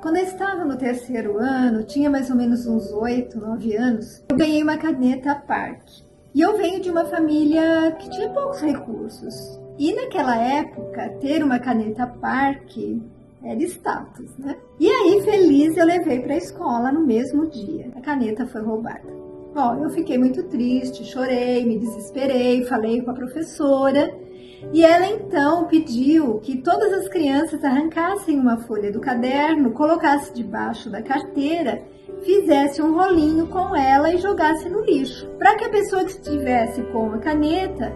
Quando eu estava no terceiro ano, tinha mais ou menos uns 8, 9 anos, eu ganhei uma caneta Park. E eu venho de uma família que tinha poucos recursos. E naquela época, ter uma caneta Park era status, né? E aí, feliz, eu levei para a escola no mesmo dia. A caneta foi roubada. Bom, eu fiquei muito triste, chorei, me desesperei, falei com a professora. E ela então pediu que todas as crianças arrancassem uma folha do caderno, colocassem debaixo da carteira, fizesse um rolinho com ela e jogasse no lixo, para que a pessoa que estivesse com a caneta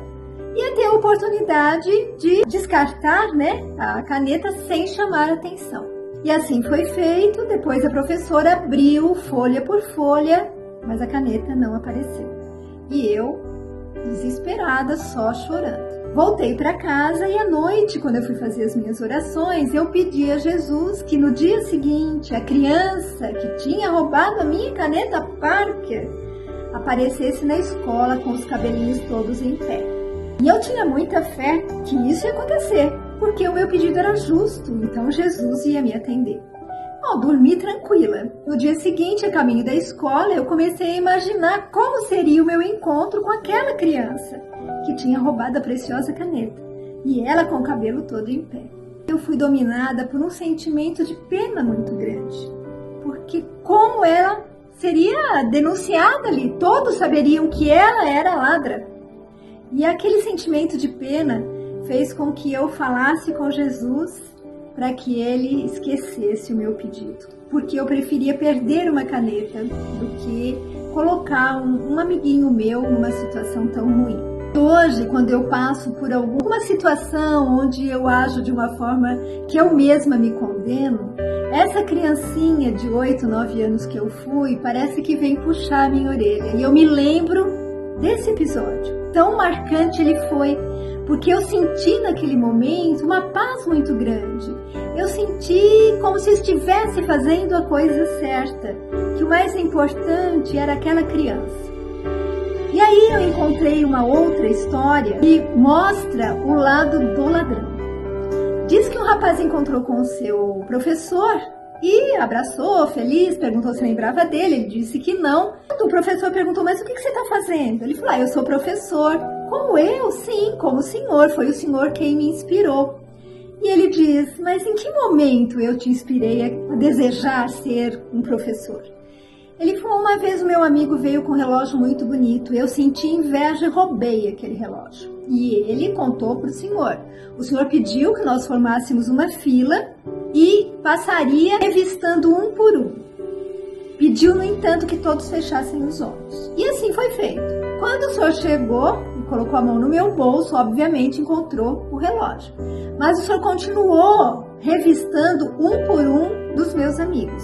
ia ter a oportunidade de descartar, né, a caneta sem chamar atenção. E assim foi feito. Depois a professora abriu folha por folha, mas a caneta não apareceu. E eu, desesperada, só chorando. Voltei para casa e à noite, quando eu fui fazer as minhas orações, eu pedi a Jesus que no dia seguinte a criança que tinha roubado a minha caneta Parker aparecesse na escola com os cabelinhos todos em pé. E eu tinha muita fé que isso ia acontecer, porque o meu pedido era justo, então Jesus ia me atender. Dormi tranquila. No dia seguinte, a caminho da escola, eu comecei a imaginar como seria o meu encontro com aquela criança que tinha roubado a preciosa caneta, e ela com o cabelo todo em pé. Eu fui dominada por um sentimento de pena muito grande, porque como ela seria denunciada ali, todos saberiam que ela era ladra. E aquele sentimento de pena fez com que eu falasse com Jesus para que ele esquecesse o meu pedido, porque eu preferia perder uma caneta do que colocar um amiguinho meu numa situação tão ruim. Hoje, quando eu passo por alguma situação onde eu ajo de uma forma que eu mesma me condeno, essa criancinha de 8, 9 anos que eu fui, parece que vem puxar a minha orelha. E eu me lembro desse episódio. Tão marcante ele foi, porque eu senti naquele momento uma paz muito grande. Eu senti como se estivesse fazendo a coisa certa, que o mais importante era aquela criança. E aí eu encontrei uma outra história que mostra o lado do ladrão. Diz que um rapaz encontrou com o seu professor e abraçou, feliz, perguntou se lembrava dele. Ele disse que não. O professor perguntou, mas o que você está fazendo? Ele falou, eu sou professor. Como eu? Sim, como o senhor. Foi o senhor quem me inspirou. E ele diz, mas em que momento eu te inspirei a desejar ser um professor? Ele falou, uma vez o meu amigo veio com um relógio muito bonito, eu senti inveja e roubei aquele relógio. E ele contou para o senhor pediu que nós formássemos uma fila e passaria revistando um por um. Pediu, no entanto, que todos fechassem os olhos. E assim foi feito. Quando o senhor chegou e colocou a mão no meu bolso, obviamente encontrou o relógio. Mas o senhor continuou revistando um por um dos meus amigos.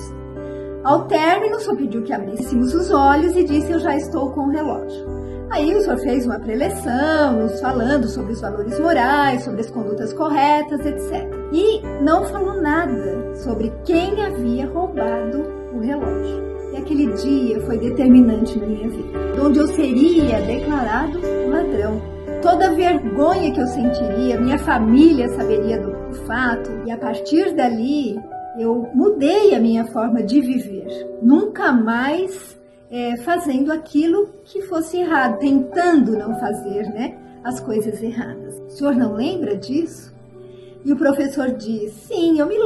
Ao término, o senhor pediu que abríssemos os olhos e disse, eu já estou com o relógio. Aí o senhor fez uma preleção, nos falando sobre os valores morais, sobre as condutas corretas, etc. E não falou nada sobre quem havia roubado o relógio. E aquele dia foi determinante na minha vida, onde eu seria declarado ladrão. Toda a vergonha que eu sentiria, minha família saberia do fato, e a partir dali eu mudei a minha forma de viver, nunca mais fazendo aquilo que fosse errado, tentando não fazer, né, as coisas erradas. O senhor não lembra disso? E o professor diz, sim, eu me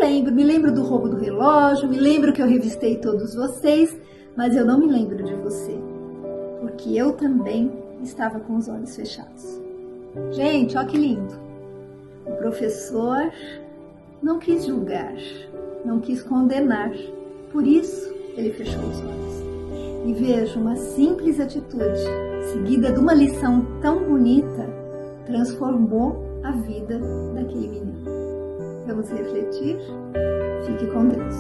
lembro do roubo do relógio, me lembro que eu revistei todos vocês, mas eu não me lembro de você, porque eu também estava com os olhos fechados. Gente, olha que lindo. O professor não quis julgar, não quis condenar, por isso ele fechou os olhos. E veja, uma simples atitude, seguida de uma lição tão bonita, transformou a vida daquele menino. Vamos refletir? Fique com Deus.